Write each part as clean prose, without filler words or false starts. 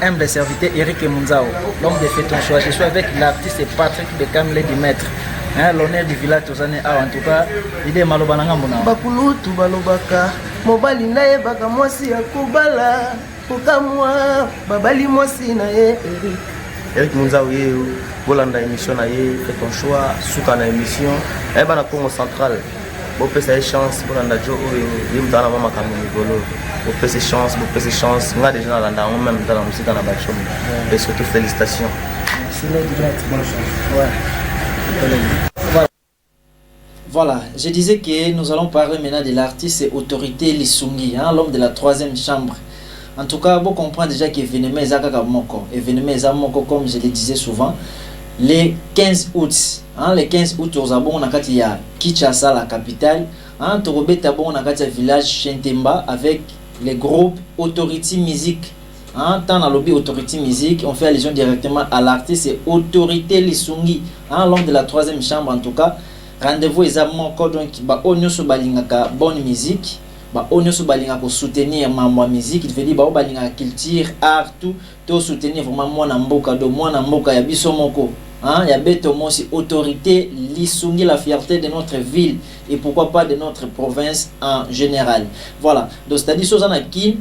Humble serviteur Eric Munzao, l'homme de fait ton choix. Je suis avec l'artiste Patrick Bekam Ledimètre. L'honneur du village Tozane en tout cas, il est malobananga mona. Bakulutu balobaka, mobali nae baka mwasi akubala, kokamwa babali mwasi na ye Eric. Eric Munzao ye bolanda émission na ye fait ton choix suka na émission. Eh bana Congo central. Bo pesa chance bolanda jo oyo yimtana mama kamuni golo. Bo pesa chance, nga déjà landa en même dans la musique na bachom. Et surtout félicitations. C'est le direct, bonne chance. Ouais. Voilà, je disais que nous allons parler maintenant de l'artiste et autorité Lisungi, l'homme de la 3e chambre. En tout cas, vous comprenez déjà qu'événement est Moko, comme je le disais souvent, le 15 août. Le 15 août, nous avons Kinshasa, la capitale. Nous avons un village Chentemba avec le groupe Authority Music. Tant dans le lobby Authority Music, on fait allusion directement à l'artiste et autorité Lisungi, l'homme de la 3e chambre en tout cas. Rendez-vous exactement donc on se balingaka bonne musique, on se balingaka soutenir ma musique, il veut dire balingaka culture, art tout soutenir vraiment moi mboka do moi mboka ya biso moko. Ya beto mo si autorité Lisungi, la fierté de notre ville et pourquoi pas de notre province en général. Voilà. Donc c'est-à-dire Sozana qui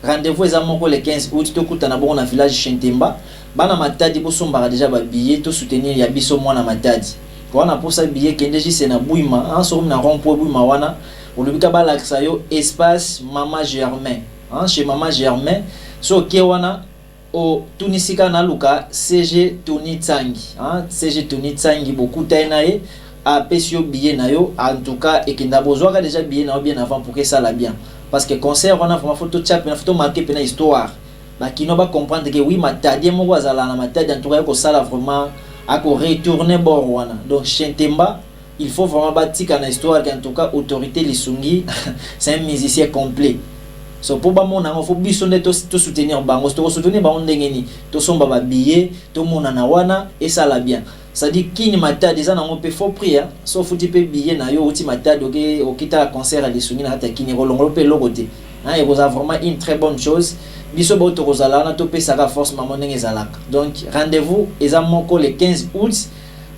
rendez-vous exactement le 15 août to kutana bon na village Chentemba, bana matadi bo sombara déjà ba billet to soutenir ya biso moi na matadi. Quand on a billet kendeji c'est na bouima en somme na rond-point bouima wana olubika ba laksa yo espace Mama Germain chez Mama Germain so ke wana o tunisika na luka CG Tony Tsangi CG Tony Tsangi beaucoup tainae a pesio billet na yo en tout cas et kenda bozwaka déjà billet na bien avant pour que ça la bien parce que concert on a vraiment photo chat na photo marqué pena histoire ba kino ba comprendre que oui matadi mo wazala na matadi en tout cas ko sala vraiment à retourner Borwana. Donc Chentemba, il faut vraiment bâtir une histoire qu'en tout cas autorité Lisungi, c'est un musicien complet. So pour mon il faut bien soutenir bango, soutenir bango ndengeni, to somba ba billet, to mona na wana et ça la bien. Ça dit qui ni mata déjà na on peut faut prier, sauf tu peux billet na yo uti mata donc au kita concert à Lisungi na hata kini rolongolo pe logote. Et vous avez vraiment une très bonne chose. Biso ba tokozala na to pe saka force maman ndenge zalaka. Donc rendez-vous exactement le 15 août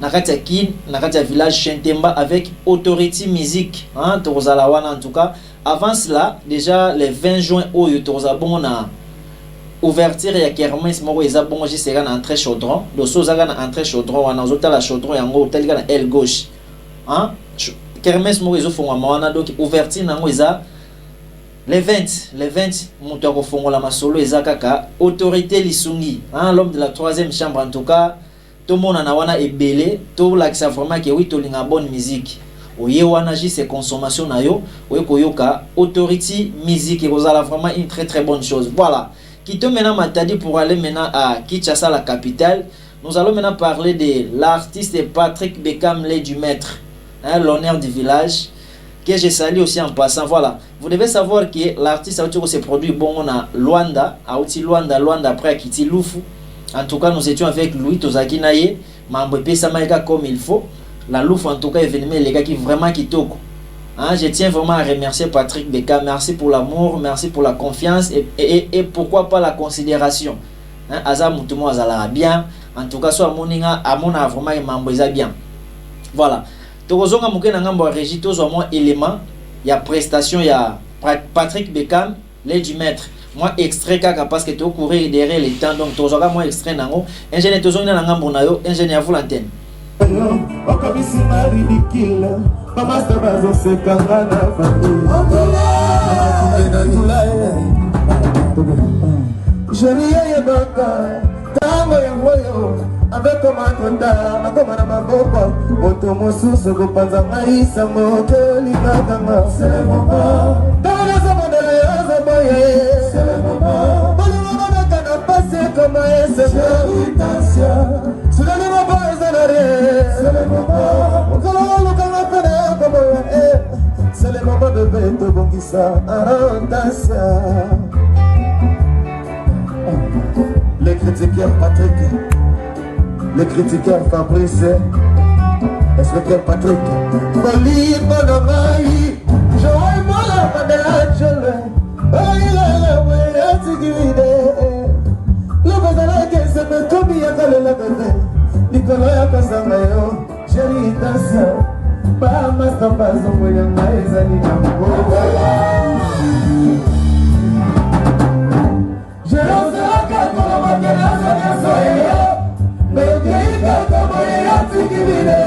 na kati ya kin na kati ya village Chentemba avec Authority Music tokozala wana en tout cas. Avant cela déjà le 20 juin oyo tokozala bon na ouverture ya kermesse moko eza bon sera na entrée chaudron. Do sozaka na entrée chaudron wana ozota la chaudron yango otalika na aile gauche. Kermesse moko ezo fongwa wana donc ouverture nango eza les 20 moutako fongola masolo ezakaka autorité Lisungi l'homme de la 3e chambre en tout cas tout le monde na wana ebele to lakisa vraiment que oui to linga bonne musique oye wana juste consommation na yo oye koyoka Authority Music et vous allez vraiment une très très bonne chose. Voilà, quittons maintenant Matadi pour aller maintenant à Kinshasa, la capitale. Nous allons maintenant parler de l'artiste Patrick Bekam Ledimètre, l'honneur du village que je salue aussi en passant. Voilà, vous devez savoir que l'artiste a se produit bon on a Luanda, Luanda après Kiti Lufu. En tout cas, nous étions avec Louis Tozaki Naye, membre Pesamaïka comme il faut. La Lufu en tout cas événement les gars qui vraiment qui toko. Je tiens vraiment à remercier Patrick Bekam, merci pour l'amour, merci pour la confiance et pourquoi pas la considération. Aza mutumo azala bien. En tout cas, soit moninga amona vraiment membre bien. Voilà. Tozonga muke na ngambo régie tozo mo élément ya prestation ya Patrick Bekam Ledimètre. Moi extrait kaka parce que to courir derrière les temps donc tozonga moi extrait nango ingénieur tozonga na ngambo na yo ingénieur vous l'antenne. Okamisi mari dikila mama sabazo sekanga na famille. Jeria yebaka tango ya moyo avec commandant na koma na maboko moto mosusu kopanza maisha moto likakanga c'est le moment dans les amandele azaboye c'est le moment bali na kana passer comme ese invitation sur le moment c'est le moment kala kala kana comme c'est le moment de bête bongisa arantasia les critiqueurs Patrick, les critiqueurs Fabrice, l'inspecteur Patrick. Boli bonamai, joie mola padela chole, baila la wea tigide. la bébé likolo ya kasanga yo chéri dansia ba masamba zongwela maezali na mboka je rozaka kono makela soya soya mekeika kama ya tikibile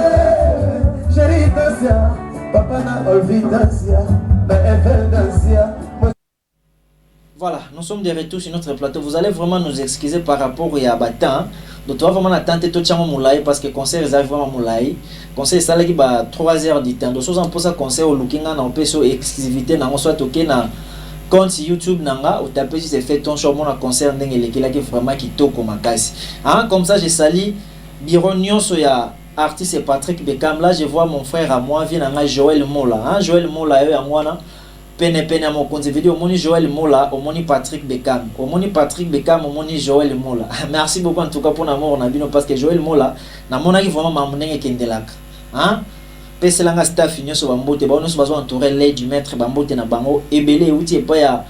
chéri dansia papa na olvidansia na eveldansia. Voilà, nous sommes de retour sur notre plateau. Vous allez vraiment nous excuser par rapport à Batan. Donc, tu vas vraiment attendre tout le temps moulay parce que le concert est vraiment moulay. Le concert est allé 3 heures du temps. Donc, si on pose un concert au looking, on peut sur exclusivité, on soit toqué dans compte YouTube nanga ou taper si c'est fait ton show mon concert ndenge qui est vraiment qui toque comme makasi. Hein, comme ça je salue Bironio soya artiste Patrick Bekam. Là je vois mon frère à moi vient nanga Joël Mola. Hein, Joël Mola yo amwana pene pene mon compte vidéo moni Joël Mola au moni Patrick Bekam. Au moni Patrick Bekam au moni Joël Mola. Merci beaucoup en tout cas pour l'amour on a bino parce que Joël Mola na mona qui vraiment mamunenge kendelak. Hein? Pese langa staff nyonso bambote ba nyonso bazo entourer l'aide du maître bambote na bango ebele outi epa ya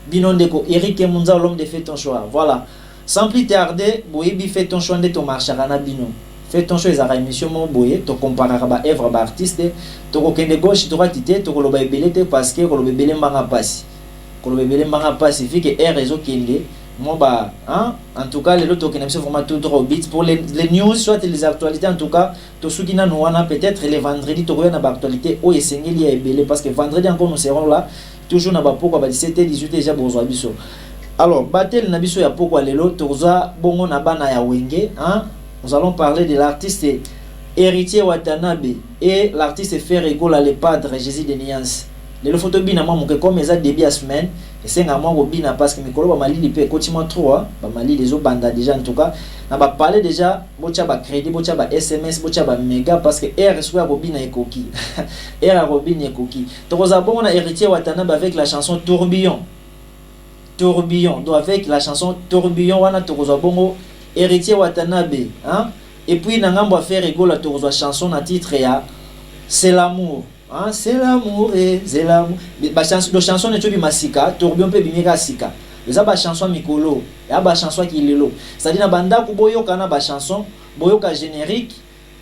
binondeko Eric Munza l'homme de fait ton choix. Voilà. Sans plus tarder, boyebi fait ton choix de ton marchara na bino. Fait ton choix ezara émission mo boye to comparer ba œuvre ba artiste to ko kende gauche droite te to ko loba ebele te parce que ko loba ebele mbanga passe. Ko loba ebele mbanga passe fait que air réseau kende moi bah hein en tout cas les autres qui n'aiment vraiment tout droit beat pour les news soit les actualités en tout cas tout ce qui n'a nous on a peut-être les vendredis tout na actualité au esengeli ya ebele parce que vendredi encore nous serons là toujours na ba pourquoi ba 17h 18h déjà bozwa biso. Alors batel na biso ya pourquoi lelo toza bongo na bana ya wenge hein nous allons parler de l'artiste Héritier Watanabe et l'artiste Ferregola le padre Jésus de Niance. Les photos bina maman que comme ça début à semaine et c'est un mois bina parce que mes collègues ba mali lipe quotidien 3 ba mali les autres banda déjà en tout cas na ba parler déjà bocha ba crédit bocha ba SMS bocha ba méga parce que air soit bobina ekoki air robine ekoki to za bon on a Héritier Watanabe avec la chanson Tourbillon donc avec la chanson Tourbillon wana to za bongo Héritier Watanabe hein et puis na ngambo faire rigola to za chanson na titre ya c'est l'amour. Ah, c'est l'amour et c'est l'amour. La chanson est tout masika, tourbillon peut bimika sika. Les aba chanson mikolo, ya ba chanson qui lelo. C'est-à-dire na banda ku boyoka na ba chanson, boyoka générique,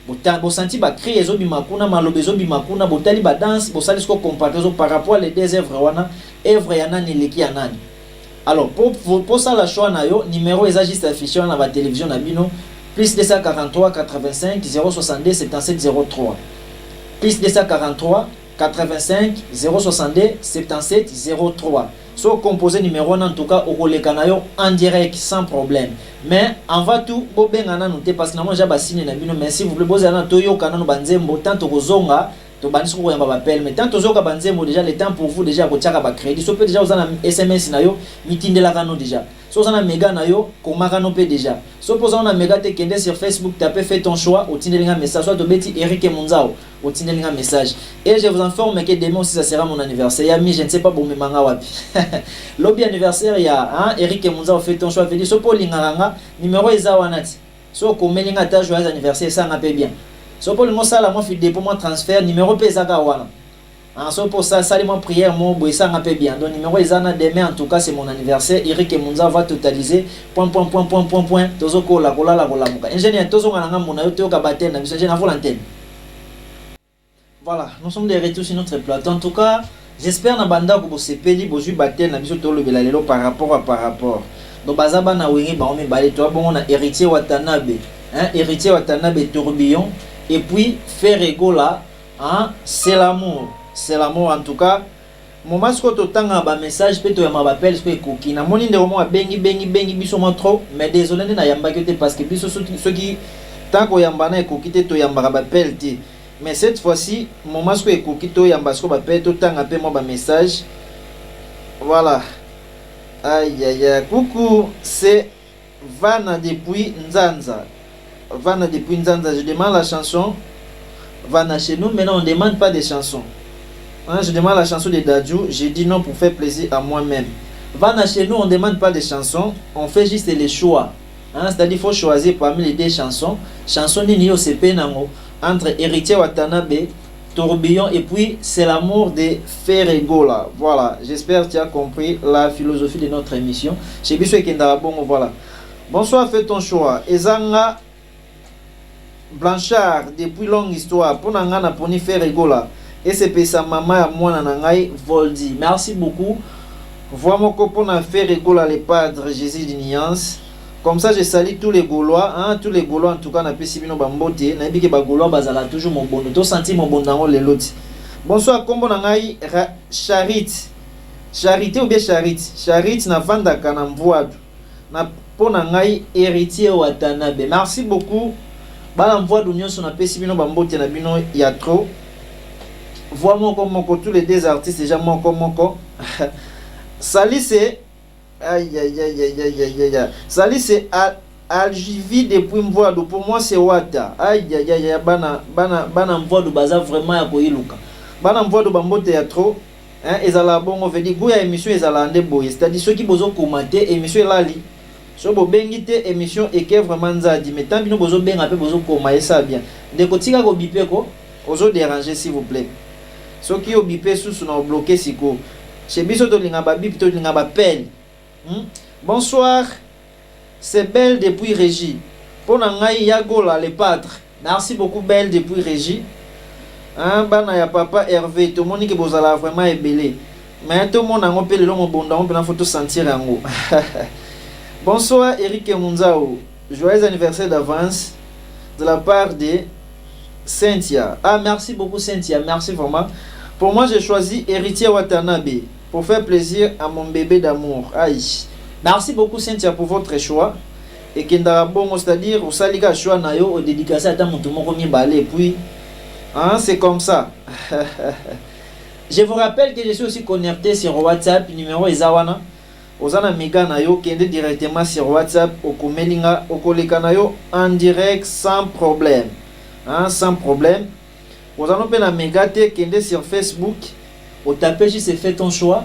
bo senti ba créer zo bimakuna malobezo bimakuna botali ba danse, bo sali ko comparer par rapport les deux œuvres wana, œuvre ya nani leki ya nani. Alors pour ça la choix na yo, numéro est juste affiché na ba télévision na bino, plus 243 85 062 77 03. Plus 243 85 062 77 03. So composé numéro en tout cas au lekanayo en direct sans problème. Mais en va tout bobengana noté parce que na jaba signe na bino mais si vous voulez poser na toyo kana banzembo tant kozonga to banisi ko yamba appel mais tant tozoka banzembo déjà le temps pour vous déjà ko tchaka ba crédit so peut déjà vous en SMS na yo mitindela kano déjà. So vous en méga na yo komaka no pe déjà. So posa on a méga te kende sur Facebook taper fait ton choix au tindelinga message soit to beti Eric Munzao au tindelinga message et je vous informe que demain aussi ça sera mon anniversaire. Yami je ne sais pas bon manga wapi. Lobby anniversaire ya hein Eric Munzao fait ton choix veut dire so po linganga numéro eza wanati. So komelinga ta joyeux anniversaire ça n'a pas bien. So pour le mot ça la moi fait dépôt moi transfert numéro pezaka wana. En so pour ça salement prière mon boy ça n'a pas bien. Donc numéro ezana demain en tout cas c'est mon anniversaire. Eric Munza va totaliser point tozoko la kola muka. Ingénieur tozo ngana mona yo to ka bater na biso na volontaire. Voilà, nous sommes de retour sur notre plateau. En tout cas, j'espère na banda ko sepeli boju bater na biso to lobela lelo par rapport. Donc bazaba na wengi ba omi balé toi bon on a Héritier Watanabe. Hein, Héritier Watanabe Tourbillon. Et puis Ferregola, hein, c'est l'amour. C'est l'amour en tout cas. Mon masque totanga ba message peut to ma appel ce koki na moni de mo bengi biso mo trop mais désolé na yamba que parce que biso ceux qui tant ko yamba na koki te to yamba ba appel te mais cette fois-ci mon masque koki to yamba sko ba appel to tanga pe mo ba message. Voilà. Aïe aïe aïe coucou, c'est Vana depuis Nzanza. Vana depuis Nzanza, je demande la chanson Vana chez nous, maintenant on ne demande pas des chansons. Hein, je demande la chanson de Dadju, j'ai dit non pour faire plaisir à moi-même. Vana chez nous, on ne demande pas des chansons, on fait juste les choix. Hein, c'est-à-dire qu'il faut choisir parmi les deux chansons. Chanson Nini Osepe Nango, entre Héritier Watanabe, Tourbillon et puis c'est l'amour de Ferregola. Voilà, j'espère que tu as compris la philosophie de notre émission. Chez Bissou et Kendara Bongo, voilà. Bonsoir, fais ton choix. Ezanga Blanchard depuis longue histoire pour nangana poni faire rigola et c'est pesa maman ya mwana nangai Voldi. Merci beaucoup. Vois mon copain a fait rigola les padres Jésus d'Uniance. Comme ça je salue tous les Gaulois, hein, tous les Gaulois en tout cas na pesi bino bambote na biki ba Gaulois bazala toujours mon bondo. To senti mon bondango les loti. Bonsoir kombo nangai Charite. Charité ou bien Charite. Charite na vanda kana mvoadu. Na pona ngai héritier Watanabe. Merci beaucoup. Bala mvoadu nyonso na pesi bino bambote na bino ya trop. Vois moko tous les deux artistes déjà moko. Salut c'est aïe. Salut c'est Aljivi depuis mvoadu. Pour moi c'est Wata. Aïe bana mvoadu baza vraiment ya koiluka. Bana mvoadu bambote ya trop. Hein, ezala bongo veut dire goya émission ezala ande boye, c'est-à-dire ceux qui bozo commenter émission lali so bo bengite émission eke vraiment nzadi mais tant bino bozo benga pe bozo koma ça bien de kotika ko bipe ko ozo déranger s'il vous plaît ceux qui o bipe sous na bloquer siko chez biso to linga ba bip to linga ba pel. Bonsoir, c'est Belle depuis Régie pour ngai yagola les pâtres. Merci beaucoup Belle depuis Régie. Hein, bana ya papa Hervé, tout le monde qui bozala vraiment ébélé. Mais tout le monde a un peu le long au bon on peut photo sentir en haut. Bonsoir Eric Munzao. Joyeux anniversaire d'avance de la part de Cynthia. Ah, merci beaucoup Cynthia, merci vraiment. Pour moi, j'ai choisi Héritier Watanabe pour faire plaisir à mon bébé d'amour. Aïe. Merci beaucoup Cynthia pour votre choix. Et Kendara Bongo, c'est-à-dire au salika choix nayo au dédicacé à ta moutoumoko mi balé puis hein, c'est comme ça. Je vous rappelle que je suis aussi connecté sur WhatsApp, numéro Ezawana. Ozana Mega Nayo, qui est directement sur WhatsApp, au Komelinga, au Kolekanayo, en direct, sans problème. Hein, sans problème. Ozana Pena Mega Te, qui est sur Facebook, au tapé, si c'est fait ton choix.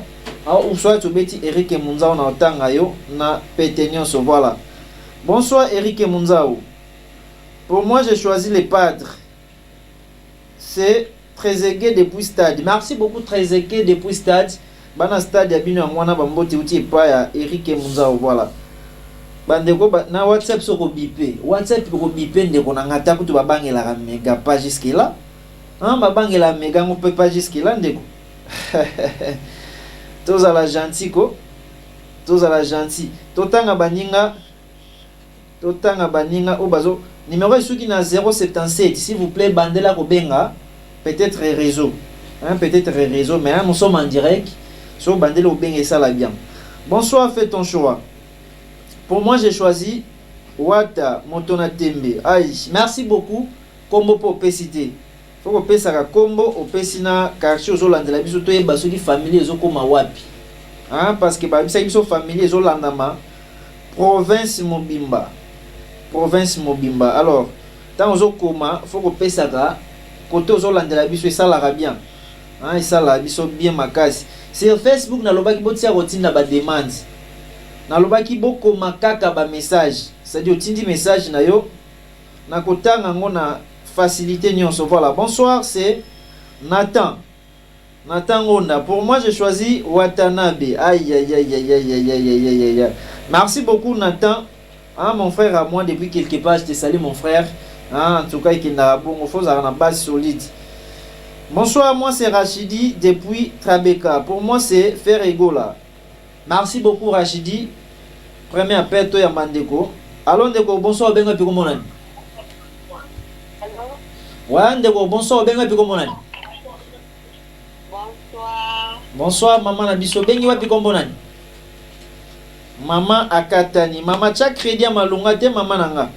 Ou soit tu beti Eric Munzao na Otangayo, na Péténion, voilà. Bonsoir Eric Munzao. Pour moi, j'ai choisi les padres. C'est Trezeguet depuis Stade. Merci beaucoup Trezeguet depuis Stade. Bana Stade ya bino mwana bambote uti pa ya Eric Munzao voilà. Bandeko na WhatsApp soko bipé. WhatsApp ko bipé ndeko na ngata kutu babangela ka mega pas jusque là. Hein babangela mega ngo pe pas jusque là ndeko. Toza la gentil ko. Toza la gentil. Totanga baninga obazo numéro est na 077 s'il vous plaît bandela ko benga peut-être réseau hein peut-être réseau mais hein, nous sommes en direct sur bandela ko benga ça la bien. Bonsoir, fais ton choix. Pour moi j'ai choisi Wata Motona Tembe. Aïe, merci beaucoup combo pour pesité. Faut que pesa ka combo au pesina quartier aux Holandais biso to yeba soki famille ezo koma wapi. Hein parce que ba bisa biso famille ezo landama province Mobimba. Alors, tant aux koma, faut que pesa ka côté aux Hollandais la biso ça la bien. Hein, ça la biso bien makasi. Sur Facebook na lobaki botia rotina ba demande. Na lobaki boko makaka ba message. C'est-à-dire otindi message na yo na kotanga ngona facilité nyonso voilà. Bonsoir, c'est Nathan Onda. Pour moi, j'ai choisi Watanabe. Aïe. Merci beaucoup Nathan. Hein, mon frère à moi depuis quelque part, je te salue mon frère. Hein, en tout cas, il a bon une base solide. Bonsoir, moi c'est Rachidi depuis Trabeka. Pour moi, c'est Ferregola. Merci beaucoup Rachidi. Premier appel, toi Yamandeko. Allons Ndeko, bonsoir, benga piko monani. Ouais, Ndeko, bonsoir, benga piko monani. Bonsoir, maman Nabiso, bengi wa piko monani. Maman akatani, maman tcha crédit à malunga te maman nanga.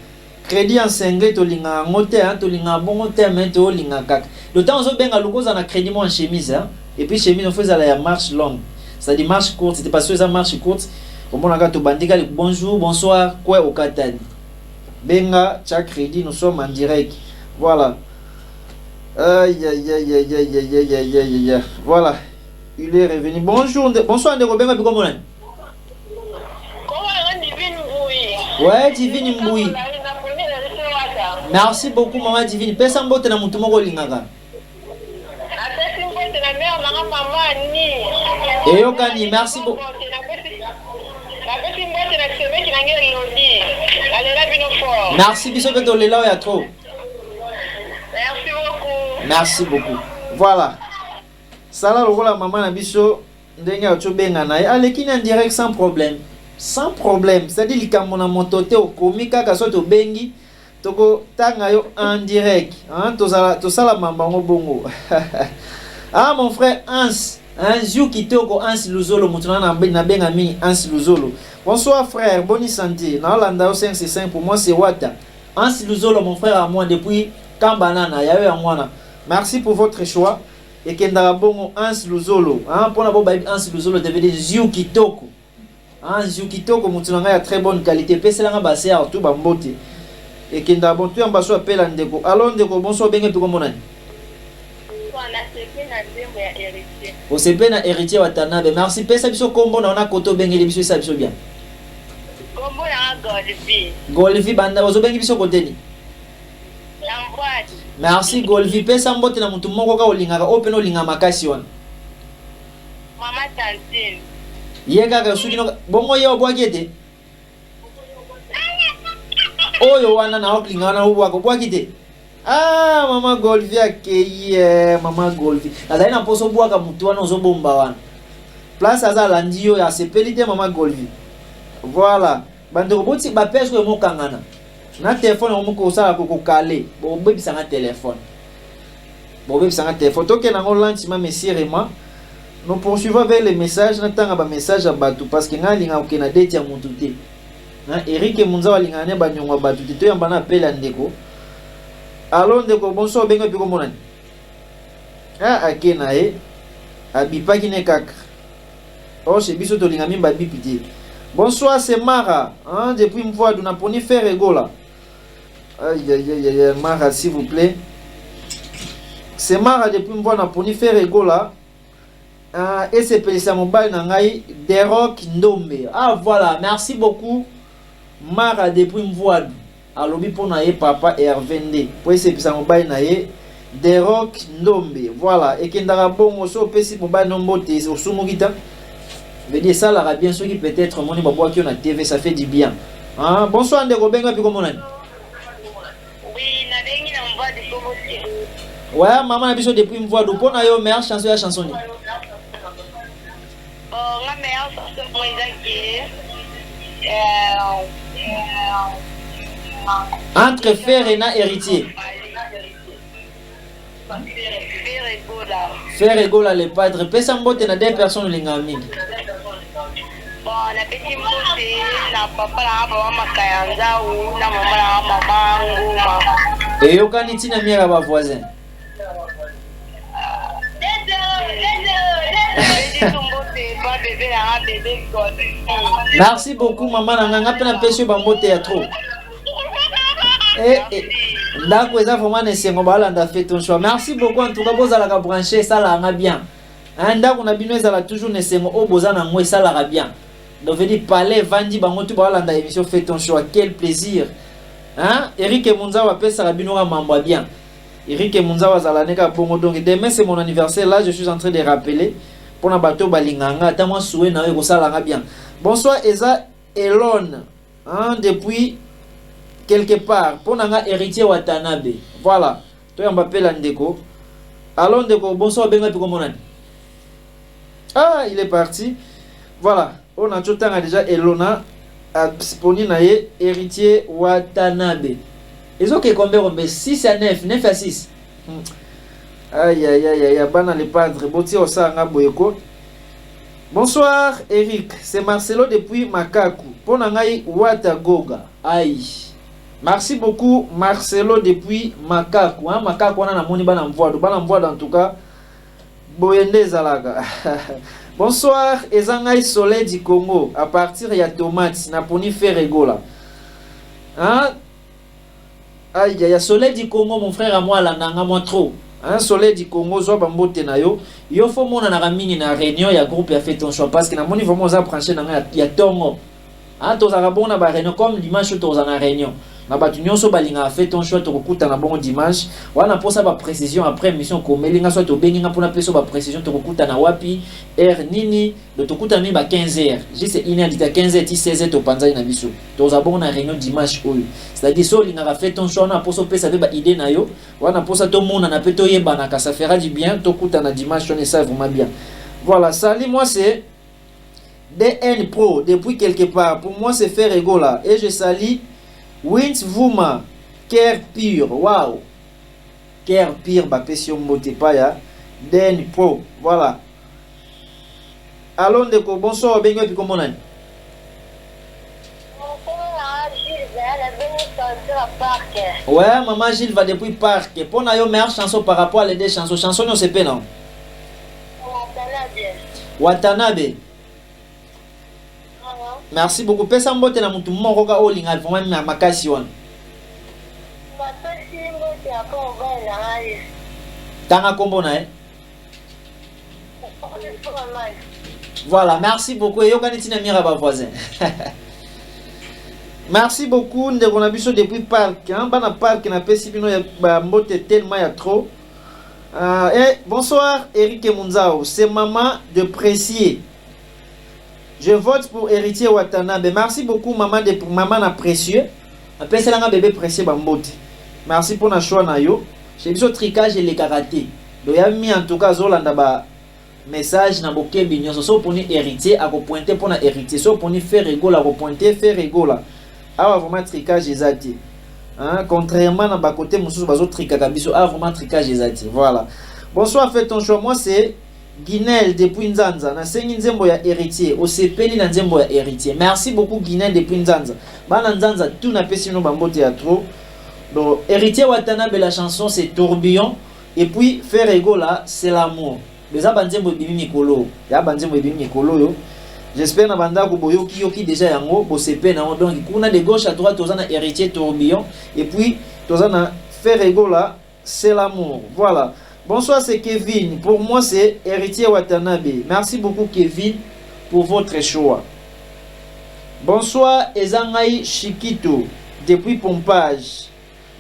Crédit en single to linga ngote hein, to linga bongo te mais to linga kak. Le temps on benga luko za na crédit moi en chemise hein. Et puis chemise on faisait la marche longue. Ça dit marche courte, c'était pas sûr ça marche courte. Au bon nanga to bandika bonjour, bonsoir, quoi au katani. Benga tcha crédit, nous sommes en direct. Voilà. Aïe. Voilà. Il est revenu. Bonjour, bonsoir Ndeko benga piko monani. Ouais, Divine Mboui. Merci beaucoup, maman Divine. Pesa mbote na mutu moko lingaka. Eyokani, merci beaucoup. Merci biso pe tolela ya trop. Merci beaucoup. Voilà. Ça là, le maman na biso ndenga ochobenga na aleki en direct sans problème. Sans problème. C'est-à-dire likambo na motote okomi kaka so to bengi toko tanga yo en direct. Hein, to sala mambango bongo. Ah mon frère Hans, Ziu Kitoko Hans Luzolo mutuna na benga mini Hans Luzolo. Bonsoir frère, bonne santé. Na Hollanda au 5 pour moi c'est Wata. Hans Luzolo mon frère à moi depuis Kambanana, yawe ya mwana. Merci pour votre choix. Et Kendara Bongo Hans Luzolo. Hein, pour la boba Hans Luzolo DVD Ziu Kitoko. Hein, Ziu Kitoko mutuna ya très bonne qualité. Pese la ba c'est tout ba mbote. Et Kendara bon tu ambaso appelle ndeko. Alors ndeko bonsoir benga piko monani. O sepe na héritier Watanabe. Merci pesa biso kombo na ona koto bengeli biso sa biso bien. Kombo na Golvi. Golvi banda ozo bengi biso koteni. Merci Golvi pesa mbote na mutu moko ka olingaka open olinga makasi wana. Mama Tantine. Yega ka sukino bongo ye obwakete. Oyo wana na oklinga na obwakete. Ah, Mama Golvi akeye, Mama Golvi. Azali na poso bwaka mutu wana ozobomba wana. Place aza landi yo ya sepelite Mama Golvi. Voilà. Bandeko boti ba pese ko mokangana. Na téléphone o moko osala ko kale. Bo bebisa na téléphone. Bo bebisa na téléphone. Toke na Hollande ma monsieur Rema. Nous poursuivons avec les messages, na tanga ba message à batu parce que nga linga okena date ya mutu te. Na Eric Munza walinga ne ba nyongwa batu te to yamba na appel ndeko. Alors ndeko bonsoir benga piko monani. Ah akena abipaki ne kaka. Oh c'est biso to linga mimba bipiti. Bonsoir c'est Mara, hein depuis me voir na poni faire egola. Aïe aïe aïe aïe Mara s'il vous plaît. C'est Mara depuis me voir na poni faire egola. Et c'est pelisa mobile na ngai Derok Ndombe. Ah voilà, merci beaucoup Mara depuis me voir. Alobi pona ye papa RVND. Pour ese pisa mobile na ye Derok Ndombe. Voilà, et kendara bongo so pesi mobile nombote so sumugita. Veut dire ça la bien ceux qui peut-être moni babo qui on a TV ça fait du bien. Hein, bonsoir ndeko benga piko monani. Oui, na bengi na mvoa de Kobote. Ouais, maman na biso depuis me voir do pona yo meilleure chanson ya chanson ni. Oh, la meilleure chanson pour Isaac. Entre frère et na héritier. Frère Egola le padre. Pesa mbote na deux personnes linga mingi. Bon, la petite mbote na papa la mama Kayanza ou na mama la mama Nguma. Et yo kaniti na miera ba voisin. Merci beaucoup maman na nga pena pesi ba mbote ya trop. Ndako eza vraiment nesengo balanda fait ton choix. Merci beaucoup en tout cas bozala ka brancher ça la nga bien. Ndako na bino ezala toujours nesengo o bozana ngwe ça la bien. Donc veut dire parler vandi bango tu balanda émission fait ton choix. Quel plaisir. Hein? Eric Munza wa pesa la bino mambo bien. Eric Munza wa zala neka bongo donc demain c'est mon anniversaire là je suis en train de rappeler pour na bato balinganga ta moi souhait na ko sala nga bien. Bonsoir Eza Elon. Hein depuis quelque part pour nanga héritier Watanabe. Voilà. Toi on m'appelle Ndeko. Allons Ndeko, bonsoir benga piko monani. Ah, il est parti. Voilà. On a tout temps déjà Elona a disponible na ye héritier Watanabe. Ils ont que combien on 6 à 9, 9 à 6. Aïe aïe aïe aïe, bana le padre, boti osanga boyeko. Bonsoir Eric, c'est Marcelo depuis Makaku. Pour nangai Watagoga. Aïe. Merci beaucoup Marcelo depuis Makaku. Hein? Makaku wana na moni bana mvoa en tout cas. Boyende zalaga. Bonsoir Ezangai Soleil du Congo. À partir ya tomate na poni faire egola. Hein? Aïe, il y a Soleil du Congo mon frère à moi là nanga moi trop. Hein? Soleil du Congo zo bambote na yo. Yo faut mona na ramini na réunion ya groupe ya fait ton choix parce que na moni vraiment za brancher nanga ya tongo. Hein, tous à bon na ba réunion comme dimanche tous en réunion. na batu nyonso balinga fait ton choix to kokuta na bon dimanche wana posa ba précision après émission ko melinga soit to benginga pona peso ba précision to kokuta na wapi heure nini do to kuta mi ba 15h juste une heure dita 15h ti 16h to panza na biso to za bon na réunion dimanche oyo c'est-à-dire so linga fait ton choix na poso pesa be ba idée na yo wana posa to mona na peto yebana ka ça fera du bien to kuta na dimanche on est ça vraiment bien. Voilà, salut, moi c'est DN Pro depuis quelque part. Pour moi c'est faire ego là. Et je salue Wins Vuma, Cœur pur. Waouh. Cœur pur, bah question moté pas ya. DN Pro, voilà. Allons Ndeko, bonsoir, bengo et puis comment on a? Ouais, maman Gilles va depuis parc. Pour na yo meilleure chanson par rapport à les deux chansons. Chanson non c'est pas non. Watanabe. Merci beaucoup. Pesa mbote na mutu moko ka olinga vraiment na makasi wana. Tanga kombo na Voilà, merci beaucoup. Yo kaniti na mira ba voisin. Merci beaucoup ndeko na biso depuis parc. Bana parc na pesi bino ya mbote tellement ya trop. Bonsoir Eric Munzao, c'est maman de Précier. Je vote pour héritier Watanabe. Merci beaucoup maman na Précieux. Après c'est là bébé Précieux bambote. Merci pour na choix na yo. J'ai besoin tricage et les karaté. Do ya mi en tout cas zolanda ba message na bokembi nyonso so pour ni héritier a ko pointer pour na héritier so pour ni faire ego la ko pointer faire ego la. Ah vraiment tricage ezati. Hein, contrairement à bas côté mususu bazo trikaka biso vraiment tricage ezati. Voilà. Bonsoir, fais ton choix. Moi c'est Guinel depuis Nzanza. Na sengi nzembo ya héritier. Osepeli na nzembo ya héritier. Merci beaucoup Guinel depuis Nzanza. Bana Nzanza tout na pesi no bambote ya trop. Donc héritier Watanabe la chanson c'est Tourbillon et puis faire ego là c'est l'amour. Beza banzembo bibi mikolo. Ya banzembo bibi mikolo yo. J'espère na banda ko boyoki yoki déjà yango bo sepe na donc kuna de gauche à droite tozana héritier Tourbillon et puis tozana faire ego là c'est l'amour. Voilà. Bonsoir, c'est Kevin. Pour moi c'est héritier Watanabe. Merci beaucoup Kevin pour votre choix. Bonsoir Ezangai Shikito depuis Pompage.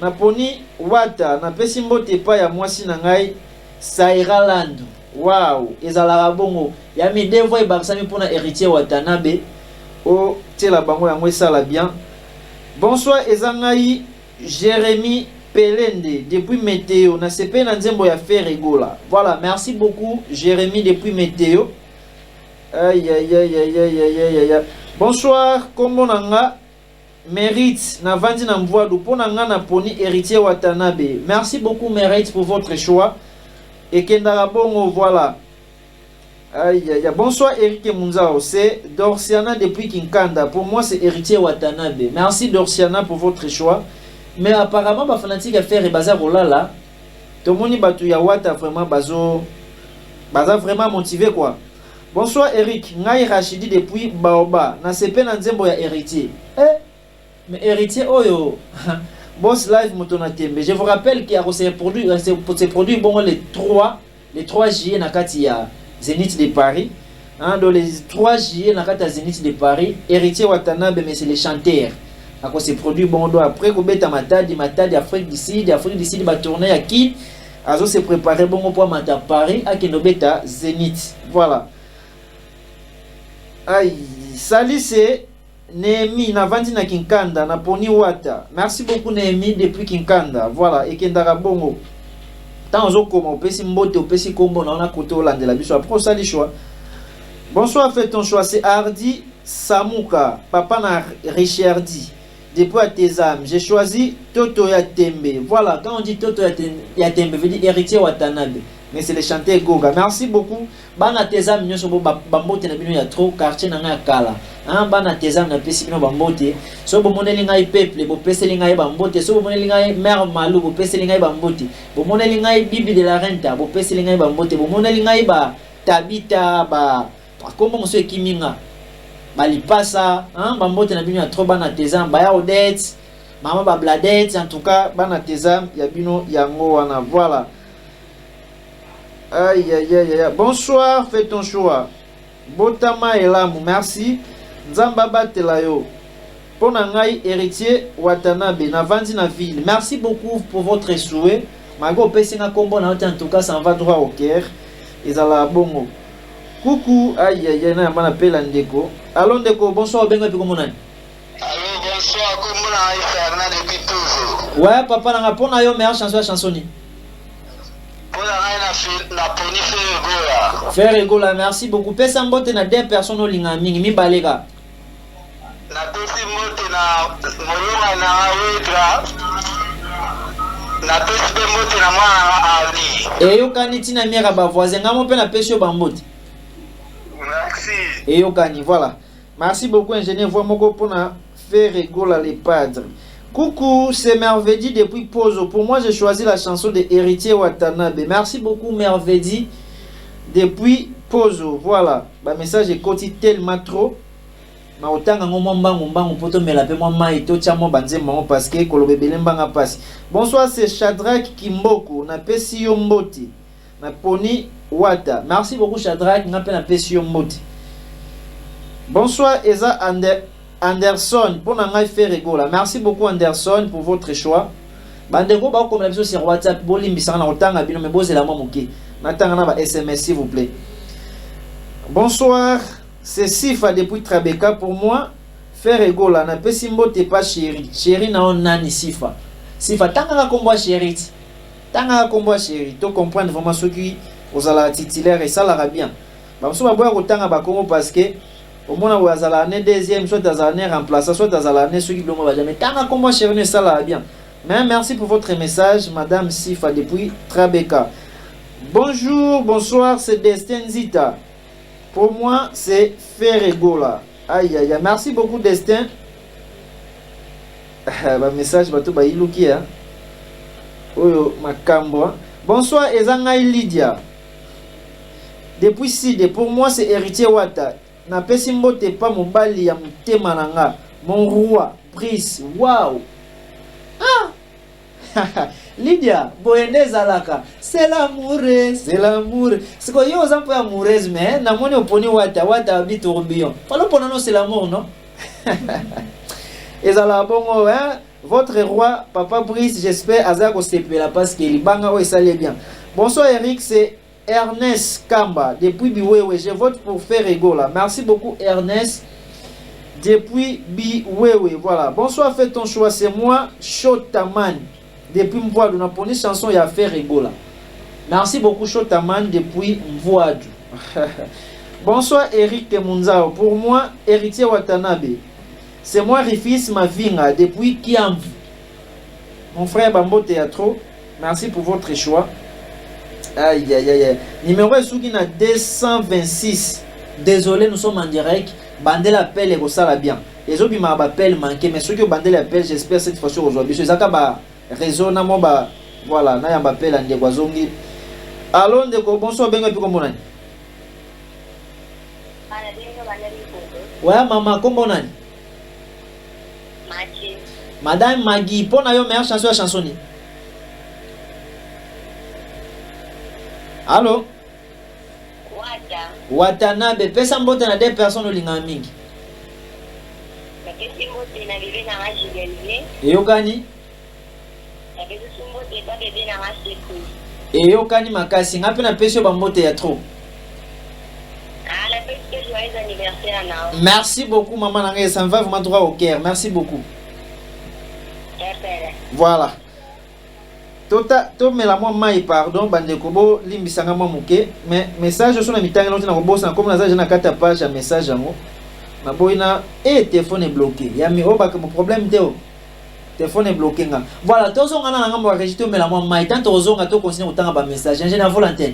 Naponi Wata na pesi mbote pa ya mwasi na ngai Saira Land. Wow, ezala bongo. Ya mi devo e baksami pona héritier Watanabe. O tela bango yango esala bien. Bonsoir Ezangai Jérémy Pelende depuis Météo. Na sepe na nzembo ya faire egola. Voilà, merci beaucoup Jérémy depuis Météo. Aïe aïe aïe aïe aïe aïe aïe. Bonsoir, kombo nanga Mérite na vandi na mvoado pona nga na poni héritier Watanabe. Merci beaucoup Mérite pour votre choix. Et kendara bongo voilà. Aïe aïe aïe. Bonsoir Eric Munzao, c'est Dorsiana depuis Kinkanda. Pour moi c'est héritier Watanabe. Merci Dorsiana pour votre choix. Mais apparemment ba fanatique à faire bazar olala. Tout le monde batu ya Wata vraiment bazo vraiment motivé quoi. Bonsoir Eric, ngai Rachidi depuis Baoba. Na sepe na nzembo ya héritier. Mais héritier oyo Boss Live Motona Tembe. Je vous rappelle qu'il y a ces produits bon les 3 juillet na kati ya Zénith de Paris. Hein, dans les 3 juillet na kati ya Zénith de Paris, héritier Watanabe mais c'est les chanteurs. À quoi ces produits bon do après ko beta matadi Afrique du Sud ba tourner à qui azo se préparer bon pour mata Paris à Kenobeta Zénith. Voilà. Aïe, salut c'est Némi na vandi na Kinkanda na poni Wata. Merci beaucoup Némi depuis Kinkanda. Voilà, et kendara bongo. Tant ozo koma opesi mbote opesi kombo na ona koto olandela biso après sali choix. Bonsoir, fais ton choix, c'est Hardy Samuka, papa na Richardi. Depuis à tes âmes, j'ai choisi Toto Yatembe. Voilà, quand on dit Toto Yatembe, veut dire héritier Watanabe. Mais c'est le chanteur Goga. Merci beaucoup. Bana tes âmes, nous sommes bambote na bino ya trop quartier na nga kala. Hein, bana tes âmes na pesi bino bambote. So bo moneli ngai peuple, bo peseli ngai bambote. So bo moneli ngai mère Malou, bo peseli ngai bambote. Bo moneli ngai Bibi de la Renta, bo peseli ngai bambote. Bo moneli ngai ba Tabita ba comment monsieur Kiminga. Balipasa, hein, bambote na bino ya trop bana tes âmes, ba ya Odette, maman ba Bladette, en tout cas bana tes âmes ya bino yango wana. Voilà. Aïe aïe aïe aïe. Bonsoir, fais ton choix. Botama Elamou, merci. Nzamba batela yo. Pour Nangai, héritier Watanabe, Navandi na ville. Merci beaucoup pour votre souhait. Mago Pessinga Kombo, en tout cas, ça va droit au cœur. Ils ont la bongo. Coucou, aïe aïe, na mana pela ndeko. Allô ndeko, bonsoir, benga puis comment on a? Allô, bonsoir, comment on a Fernand depuis toujours. Ouais, papa, n'a pas na yo meilleure chanson à chansonner. Pour la poni faire gola. Faire gola, merci beaucoup. Pesa mbote na deux personnes au linga mingi, mi balega. Na pesi mbote na moyonga na awedra. Na pesi pe mbote na mwana ali. Et yo kaniti na miera ba voisin, ngamo pe na pesi yo bambote. Merci. Et yo kani, voilà. Merci beaucoup, ingénieur. Vraiment pour faire rigoler les padres. Coucou, c'est Mervedi depuis Pozo. Pour moi, j'ai choisi la chanson de Héritier Watanabe. Merci beaucoup, Mervedi depuis Pozo. Voilà. Bah, message est côté tellement trop. Na otanga ngomba mbangu poto mela pe moi mai to tia mo banze mo parce que kolobe belembanga passe. Bonsoir, c'est Shadrach Kimboko. Na pesi yo mboti. Na poni Wata. Merci beaucoup Shadrach, na pe na pesi yo mboti. Bonsoir Eza Anderson pour nangai faire rigola. Merci beaucoup Anderson pour votre choix. Bandeko ba comme la biso sur WhatsApp bolimbisa na otanga bino me bozela mo moke. Natanga na ba SMS s'il vous plaît. Bonsoir, c'est Sifa depuis Trabeka. Pour moi faire rigola na pesi mbote pas chéri. Chéri na on nani Sifa. Sifa tanga kombo chéri. Tanga kombo chéri. To comprendre vraiment ce qui aux ala titulaire et ça la bien. Ba so ba boya kotanga ba kombo parce que au moins où à l'année deuxième, soit à l'année remplaçant, soit à l'année ceux qui ne vont jamais. Tant qu'on va chercher ça là bien. Mais merci pour votre message, Madame Sifa depuis Trabeka. Bonjour, bonsoir, c'est Destin Zita. Pour moi, c'est Ferregola. Aïe aïe aïe, merci beaucoup Destin. Message bateau ba iluki hein. Oyo makambo. Bonsoir Ezangai Lydia. Depuis Side, pour moi c'est Héritier Wata. Na pesi mbote pas mobali ya mutema nanga mon roi Brice. Wow. Ah. Lydia boyende zalaka c'est l'amour, c'est l'amour. C'est quoi yo zampo amoureuse mais na moni oponi wata habite au tourbillon. Falo ponano c'est l'amour non? Ezala bongo hein votre roi papa Brice, j'espère azako sepela parce que libanga o esale bien. Bonsoir Eric, c'est Ernest Kamba depuis Biwewe. Je vote pour faire rigola. Merci beaucoup Ernest depuis Biwewe. Voilà. Bonsoir, fais ton choix. C'est moi, Shotaman depuis Mvoadou. On a pris une chanson et a fait rigola. Merci beaucoup Shotaman depuis Mvoadou. Bonsoir Eric Munzao. Pour moi, Héritier Watanabe. C'est moi Rifis Mavinga depuis Kiamvu. Mon frère Bambo Théâtre. Merci pour votre choix. Aïe aïe aïe. Numéro est souki na 226. Désolé, nous sommes en direct. Bandez l'appel et vous ça bien. Les autres m'a appel manqué, mais ceux qui ont bandé l'appel, j'espère cette fois aujourd'hui. Je sais que réseau na mo ba voilà, na yamba appel ande kwazongi. Allô ndeko, bonsoir benga puis comment nani? Ouais maman, comment nani? Maggie. Madame Maggie, pour na yo meilleure chanson à chansonner. Allô? Watanabe, pesa mbote na deux personnes au linga mingi. Eyokani? Eyokani makasi, ngapi na pesa ba mbote ya trop. Merci beaucoup maman Nangé, ça me va vraiment droit au cœur. Merci beaucoup. Voilà. To mela moi mai pardon bande kobo limbisanga moi muke mais message sur na mitanga na kobosa comme na na kata page message yango na boina téléphone est bloqué ya mi oba que problème teo téléphone est bloqué nga voilà to zonga na ngambo registre mela moi mai tant to zonga to continuer otanga ba message en volontaire.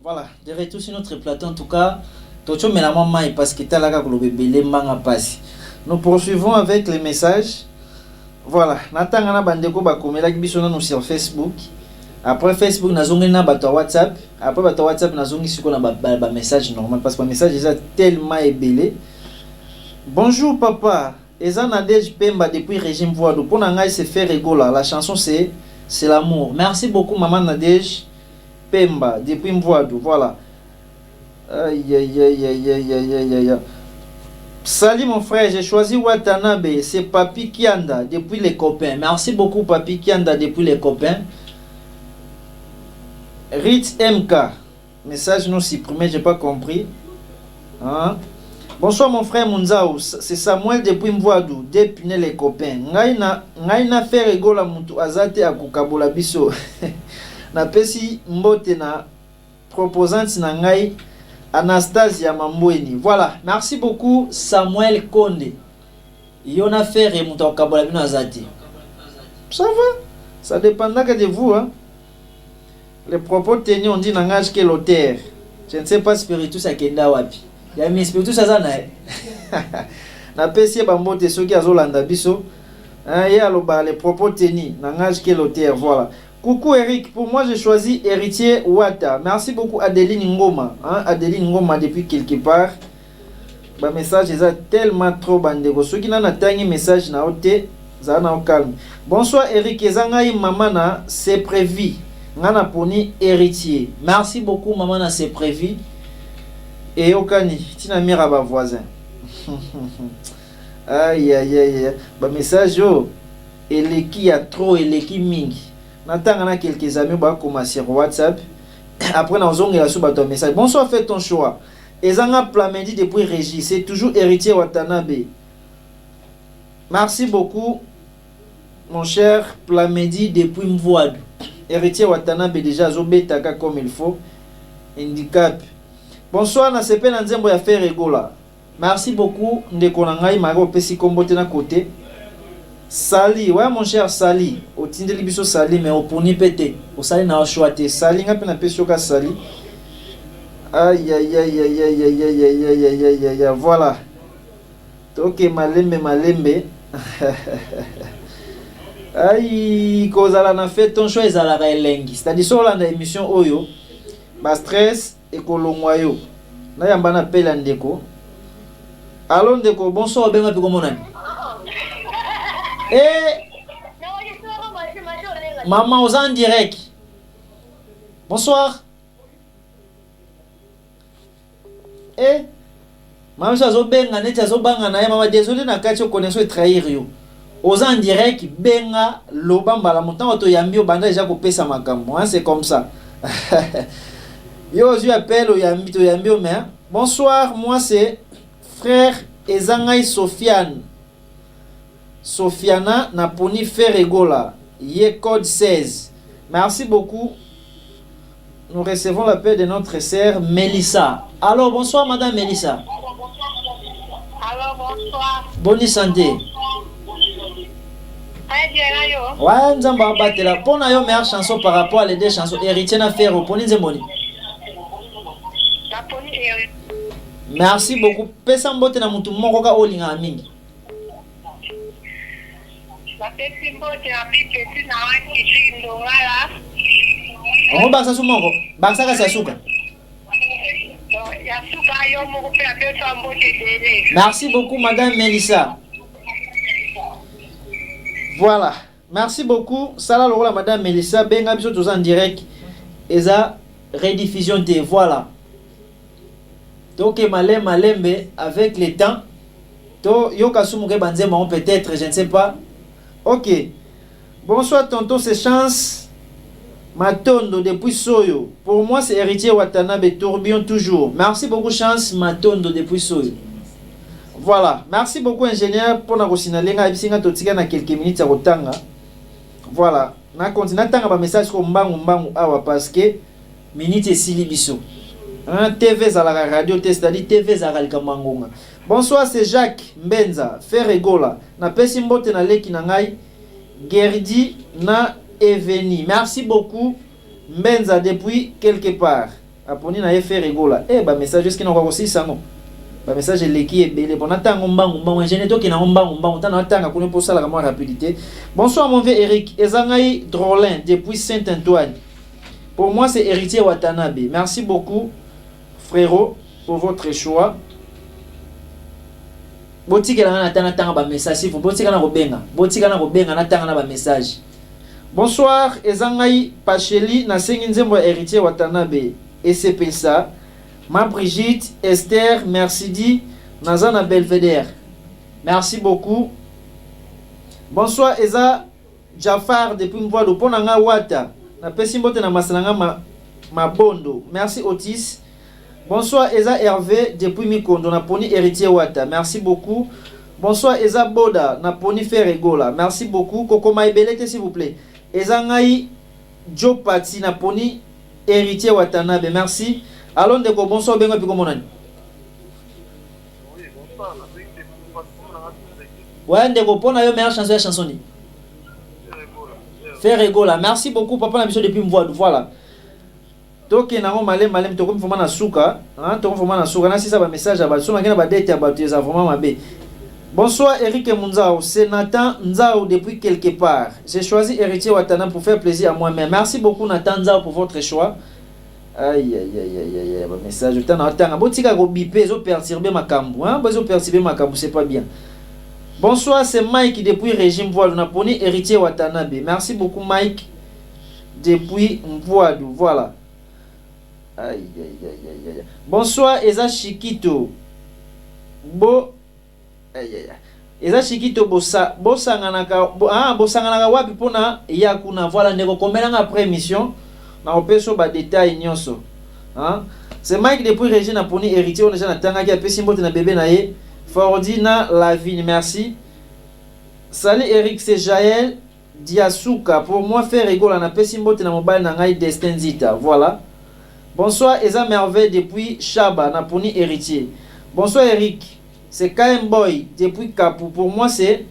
Voilà, de retour sur notre plateau en tout cas to cho mela moi mai parce que talaka ko lobebele manga passe. Nous poursuivons avec les messages. Voilà, natanga na bandeko bakomela biso na sur Facebook. Après Facebook nazongi na bato WhatsApp, après bato WhatsApp nazongi siko na ba message normal parce que message est tellement ébélé. Bonjour papa, Eza Nadej Pemba depuis régime Voadou. Pour ngai c'est faire rigola. La chanson c'est l'amour. Merci beaucoup maman Nadej Pemba depuis Voadou. Voilà. Aïe aïe aïe aïe aïe aïe aïe. Salut mon frère, j'ai choisi Watanabe, c'est Papi Kianda depuis les copains. Merci beaucoup Papi Kianda depuis les copains. Ritz MK, message non supprimé, j'ai pas compris. Hein? Bonsoir mon frère Munzao, c'est Samuel depuis Mvoadou, depuis les copains. Ngaina fait rigola mutu azate akukabola biso. Na pesi mbote na proposante na ngai Anastasia Mambweni. Voilà, merci beaucoup Samuel Konde. Yona fait mutu akukabola bino azate. Ça va, ça dépendra que de vous. Hein? Les propos tenus on dit nangage que l'auteur. Je ne sais pas spiritus akenda wapi. Ya mi spiritus azana. Na pesi bambote soki azolanda biso. Il y a les propos tenus nangage que l'auteur. Voilà. Coucou Eric, pour moi j'ai choisi Héritier Wata. Merci beaucoup Adeline Ngoma. Hein? Adeline Ngoma depuis quelque part. Ba message est tellement trop bandego. Ceux qui n'ont pas tangi message na ote, ça na calme. Bonsoir Eric, ezangai mamana, c'est prévu. Ngana poni héritier. Merci beaucoup mamana, c'est prévu. Et okani, tina mira ba voisin. Aïe aïe aïe. Ba message yo, eleki ya trop eleki mingi. Natanga na quelques amis ba commencer sur WhatsApp. Après na ozongela sous ba ton message. Bonsoir, fais ton choix. Ezanga Plamedi depuis Régis, c'est toujours héritier Watanabe. Merci beaucoup mon cher Plamedi depuis Mvoadou. Héritier Watanabe déjà zobetaka comme il faut. Handicap. Bonsoir na sepe na nzembo ya faire egola. Merci beaucoup ndeko na ngai maro pesi kombote na côté. Sali, ouais mon cher Sali, au tindeli biso Sali mais au poni pété. Au Sali na choité Sali ngapi na peso ka Sali. Aïe aïe aïe aïe aïe aïe aïe aïe aïe aïe aïe aïe voilà. Toke malembe. Aïe, kozala na fait ton choix ezala ka elengi. C'est-à-dire sur la émission oyo, ba stress et kolongwa yo. Na yamba na pela ndeko. Allô ndeko, bonsoir benga piko monani. Maman aux en direct. Bonsoir. Maman chazo benga neti azo banga na maman désolé na kati connexion trahir yo. Aux en direct benga lobamba la montant auto yambi o banda déjà ko pesa makambo, hein, c'est comme ça. Yo je appelle au yambi to yambi o mais. Bonsoir, moi c'est frère Ezangai Sofiane. Sofiana Naponi Ferregola, Yé code 16. Merci beaucoup. Nous recevons l'appel de notre sœur Mélissa. Alors, bonsoir Madame Mélissa. Alors, bonsoir. Bonne santé. Ouais, nous allons battre la bonne meilleure chanson par rapport à les deux chansons. Héritier na faire au poni zemboni. Merci beaucoup. Pesa mbote na mutu moko ka olinga mingi. On va ça moko. Baksa ka sasuka. Merci beaucoup Madame Mélissa. Voilà. Merci beaucoup. Sala lola Madame Mélissa. Benga biso tous en direct. Eza rediffusion de voilà. Donc malembe avec le temps. To yoka sumuke banzema peut-être, je ne sais pas. Ok. Bonsoir tonton, c'est Chance Matondo depuis Soyo. Pour moi c'est héritier Watanabe tourbillon toujours. Merci beaucoup Chance Matondo depuis Soyo. Voilà. Merci beaucoup ingénieur pour na kosinalenga bisinga totika na quelques minutes à rotanga. Voilà. Na continue tanga ba message ko mbangu awa parce que minute et silibiso. Hein, TV Zala radio c'est-à-dire TV Zala Kamangonga. Bonsoir, c'est Jacques Mbenza, Ferregola. Na pesi mbote na leki na ngai. Gerdi na Eveni. Merci beaucoup Mbenza depuis quelque part. Aponi na Ferregola. Ba message est-ce qu'il n'a pas aussi ça non. Ba message leki ebele. Bon attends mbangu je ne toki na mbangu tana atanga kone pour ça la rapidité. Bonsoir mon vieux Eric. Ezangai Drolin depuis Saint-Antoine. Pour moi c'est héritier Watanabe. Merci beaucoup frérot pour votre choix. Botika na tanga ba message si vous botika na robenga na tanga na ba message. Bonsoir Ezangai Pacheli na sengi nzembo héritier Watanabe et c'est ça. Ma Brigitte Esther Mercidi Nazana Belvedere. Merci beaucoup. Bonsoir Eza Jafar depuis Mvoado. Ponanga Wata. Na pesimbote na masalanga Mabondo. Merci Otis. Bonsoir Eza Hervé depuis Mikondo. Na poni héritier Wata. Merci beaucoup. Bonsoir Eza Boda. Na poni Ferregola. Merci beaucoup. Koko Maibelete s'il vous plaît. Eza Ngai Joe Pati. Na poni héritier Watanabe. Merci. Allons Ndeko. Bonsoir Bengo Piko Monani. Ouais, Ndeko. Pona yo meilleure chanson ya chansoni. Ferregola. Merci beaucoup papa na biso depuis Mvoado. Voilà. Donc na malem to comme vraiment na suka, hein, to vraiment na suka na si ça ba message à ba so makena ba date ya ba tu vraiment mabe. Bonsoir Eric Munzao, c'est Nathan Nzao depuis quelque part. J'ai choisi Héritier Watana pour faire plaisir à moi-même. Merci beaucoup Nathan Nzao pour votre choix. Aïe aïe aïe aïe aïe, ba message to na tanga botika ko bipé zo perturber makambu, hein, zo perturber makambu, c'est pas bien. Bonsoir, c'est Mike depuis Régime Mvoado. On a poni Héritier Watanabe. Merci beaucoup Mike depuis Mvoado. Voilà. Aïe aïe aïe aïe. Bonsoir Eza Chikito. Aïe aïe. Eza Chikito bosanganaka wapi pona yakuna. Voilà, ndeko komelanga après émission. Na opeso ba détail nyonso. Hein? C'est Mike depuis Régime na poni Héritier. On a déjà natanga ki apesi mbote na bébé na ye. Fordina Lavigne, merci. Salut Eric, c'est Jaël Diasuka. Pour moi, faire rigolo, on a fait simbote na mobile na ngai Destin Zita. Voilà. Bonsoir, Eza Merveille depuis Chaba, Naponi héritier. Bonsoir Eric, c'est KM Boy depuis Kapou. Pour moi, c'est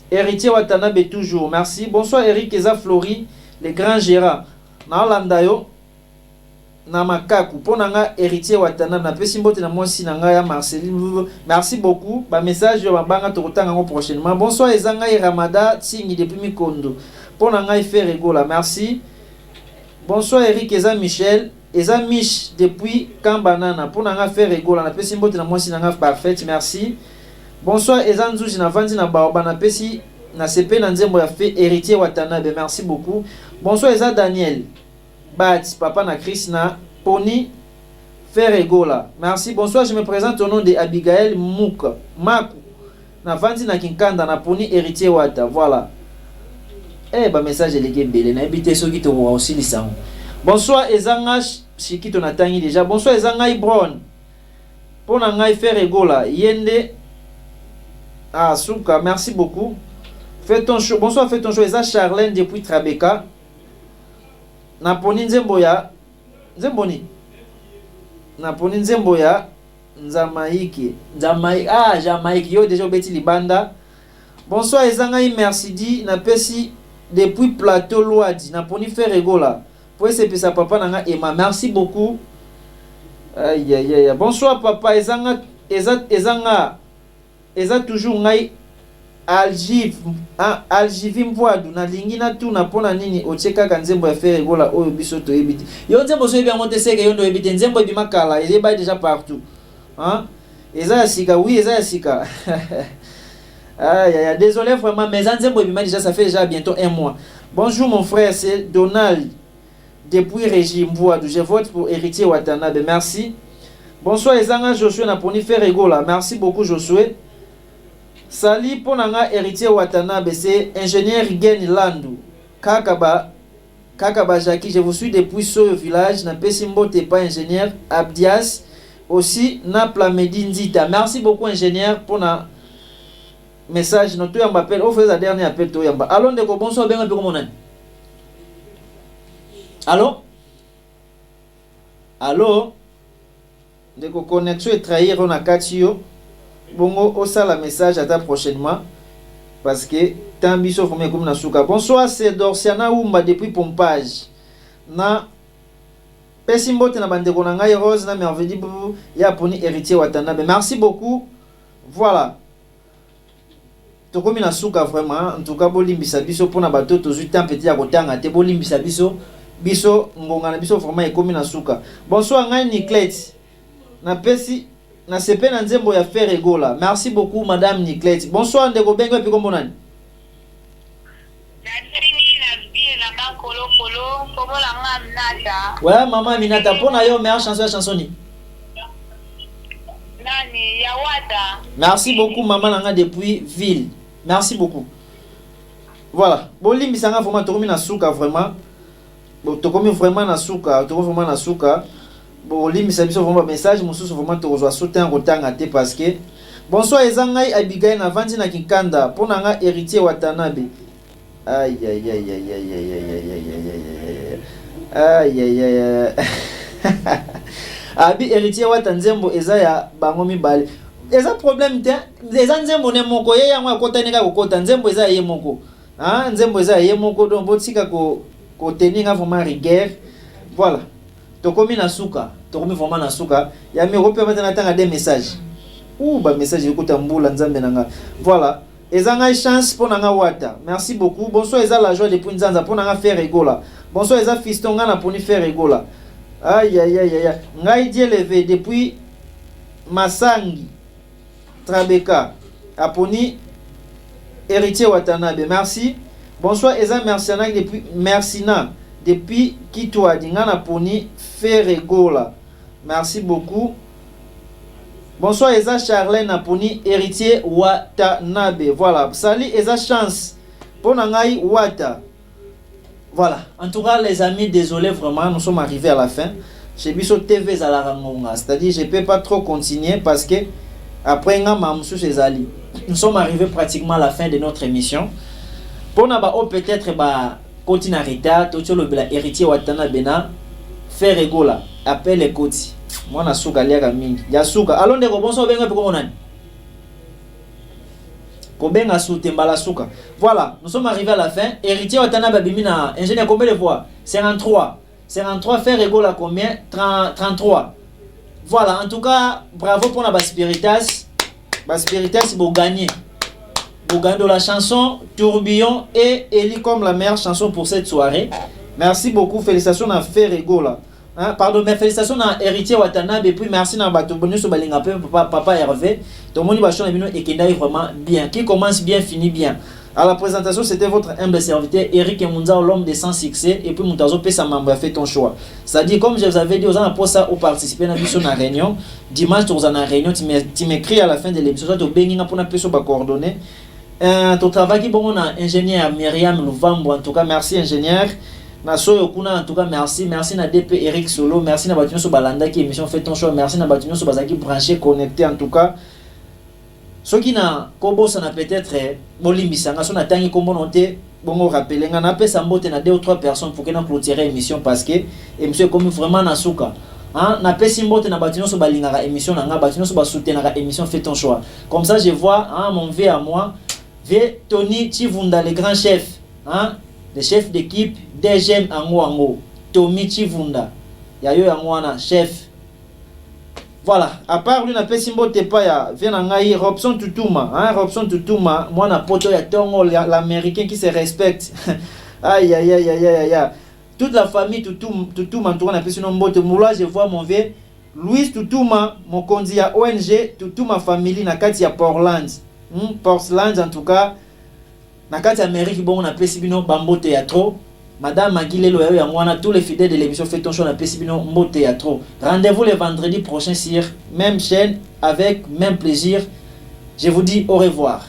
héritier Watanabe toujours. Merci. Bonsoir Eric, Eza Flori, les grands Gérard. Na Landayo. Na makaku ponanga héritier Watanabe na pesi mbote na mwasi na ngai ya Marceline. Merci beaucoup. Ba message yo banga tokotanga ngo prochainement. Bonsoir ezanga Ramada Tingi depuis Mikondo. Ponanga faire rigola. Merci. Bonsoir Eric Eza Michel, Eza Mich depuis Kambanana. Ponanga faire rigola na pesi mbote na mwasi na ngai parfait. Merci. Bonsoir Eza Nzuji na vandi na baoba na pesi na CP na nzembo ya fait héritier Watanabe. Merci beaucoup. Bonsoir Eza Daniel Bats, papa na Chris na Pony Ferregola. Merci. Bonsoir, je me présente au nom de Abigail Maku na Vandi na Kinkanda na Pony héritier Wata. Voilà. Eh ba message légué belé na habité so ki to aussi lisango. Bonsoir Ezanga Shikito na tangi déjà. Bonsoir Ezanga Ibron. Pona ngai Ferregola yende ah suka, merci beaucoup. Fais ton show. Bonsoir, fais ton show Eza Charlène depuis Trabeka. Naponi Nzemboya Nzemboni Naponi Nzemboya Nzamaiki Jamaiki yo déjà beti libanda. Bonsoir Ezanga merci na pesi depuis Plateau Loadi Naponi Ferregola pour ese pesa papa nanga Emma. Merci beaucoup. Aïe aïe aïe. Bonsoir papa Ezanga toujours ngai Aljivi Mvoado na lingi na tu na pona nini ocheka kanzembo ya Ferregola oyo biso to ebiti. Yo nzembo so ebia monte seke yo ndo ebiti nzembo ebi makala il est déjà partout. Hein? Eza ya sika, oui, eza ya sika. Aïe aïe, désolé vraiment mais nzembo ebi déjà ça fait déjà bientôt un mois. Bonjour mon frère, c'est Donald depuis Régime Mvoado. Je vote pour héritier Watanabe. Merci. Bonsoir Ezanga Josué na poni Ferregola. Merci beaucoup Josué. Sali ponanga héritier Watanabe, c'est ingénieur Gen Landu. Kakaba Jackie, je vous suis depuis ce village. Na Pesimbo t'es pas ingénieur Abdias. Aussi na Plamedine Zita. Merci beaucoup ingénieur pour na message. Notre yamba appel. On fait la dernière appel to yamba. Allô ndeko bonsoir benga peko monani. Allô? Allô? Ndeko connexion et trahir on a katio. Bongo osa la message à ta prochainement parce que tant biso formé comme na suka. Bonsoir, c'est Dorsiana Oumba depuis Pompage. Na pesimbote na bandeko na ngai Rose na merveille bu ya poni héritier Watanabe. Merci beaucoup. Voilà. Tokomi na suka vraiment. En tout cas bolimbisa biso pona bato tozu temps petit ya kotanga te bolimbisa biso ngonga na biso vraiment ekomi na suka. Bonsoir ngai Niclette. Na pesi na sepe na nzembo ya Ferregola. Merci beaucoup madame Niclette. Bonsoir ndeko bengo epi kombo nani? Ouais maman Minata pona yo meilleure chanson ya chansoni. Nani nani ya wata. Merci beaucoup maman nanga depuis ville. Merci beaucoup. Voilà. Bolimbi sanga vraiment tokomi na suka vraiment. Tokomi vraiment na suka, tokomi vraiment na suka. Bolimbi sa biso vraiment message mususu vraiment tokozwa soutien kotanga te parce que bonsoir ezangai Abigail na vandi na Kikanda pona nga héritier Watanabe. Aïe aïe aïe aïe aïe aïe aïe aïe aïe. Abi héritier Watanzembo eza ya bango mibale. Eza problème te. Eza nzembo ne moko ye yango akotani ka kokota nzembo eza ye moko. Ah nzembo eza ye moko donc botika ko tenir vraiment rigueur. Voilà. Tokomi na suka, tokomi vraiment na suka. Ya mi rope maintenant tanga des messages. Ou ba message écoute mbula nzambe nanga. Voilà. Ezanga chance pour nanga wata. Merci beaucoup. Bonsoir eza la joie depuis nzanza pour nanga faire rigola. Bonsoir eza fiston ngana pour ni faire rigola. Aïe aïe aïe aïe. Ngai die levé depuis Masangi Trabeka Aponi héritier Watanabe. Merci. Bonsoir eza Mercina depuis Mercina depuis Kitwa dingana poni faire rigola. Merci beaucoup. Bonsoir Eza Charlène Aponi, héritier Watanabe. Voilà, salut Eza Chance. Pour Nangai Wata. Voilà, en tout cas les amis, désolé vraiment, nous sommes arrivés à la fin. Chez Bisso TV Zalarangonga. C'est-à-dire, je ne peux pas trop continuer parce que après Mamsou chez Zali, nous sommes arrivés pratiquement à la fin de notre émission. Pour Naba, peut-être continuer à retard, tout le héritier Watanabe na faire rigola. Appelle les Koti. Moi na suka liaka mingi. Ya suka. Allons de bonsoir benga pe ko nani. Ko benga soute mbala suka. Voilà, nous sommes arrivés à la fin. Héritier Watanabe bimina ingénieur combien de fois? 53. 53 faire égale à combien? 33. Voilà, en tout cas, bravo pour la Baspiritas. Baspiritas pour gagner. Pour gagner de la chanson Tourbillon et élu comme la meilleure chanson pour cette soirée. Merci beaucoup, félicitations à faire égale. Hein? Pardon, mes félicitations à héritier Watanabe et puis merci à Batobonio Sobalinga papa Hervé. Tout le monde va chanter et qui vraiment bien. Qui commence bien, finit bien. À la présentation, c'était votre humble serviteur Eric Munzao, l'homme de sans succès. Et puis Moutazo Pesa Mamba fait ton choix. C'est-à-dire, comme je vous avais dit, aux gens pour ça, ou participer à la réunion. Dimanche, tu es en réunion, tu m'écris à la fin de l'émission. Tu as pour une coordonnées. Ton travail qui bon, on a ingénieur Myriam Louvambo. En tout cas, merci ingénieur. Naso Yokuna, en tout cas, merci. Merci à DP Eric Solo. Merci à Batunyo Sobalanda qui émission fait ton choix. Merci à Batunyo Sobazaki branché, connecté en tout cas. Ce qui n'a kobo ça n'a peut-être bolimbisanga son atangi kombo noté bongo rappeler ngana pesa mbote na 2 ou 3 personnes pour que na clôturer émission parce que émission comme vraiment na suka hein na pesi mbote na batino so balingaka émission na nga batino so ba soutenir émission fait ton choix comme ça je vois hein mon vieux à moi vieux Tony Chivunda le grand chef hein le chef d'équipe DGM Ango Tommy Chivunda ya yo angwana chef. Voilà, à part lui, na pesimbo tepa ya Vienangai Robson Tutuma, hein, Robson Tutuma, moi na poto ya Tongo l'américain qui se respecte. Aïe aïe aïe aïe aïe aïe. Toute la famille Tutuma, en tout cas na pesino mbote moula, je vois mon vieux Louis Tutuma, mon kondi ya ONG Tutuma family na kati ya Portland. Portland en tout cas. Na kati Amérique bon na pesibino bambote ya trop. Madame Aguilelo Yangwana, tous les fidèles de l'émission Fait ton choix na Pesibino Mbo Théâtre. Rendez-vous le vendredi prochain sur même chaîne avec même plaisir. Je vous dis au revoir.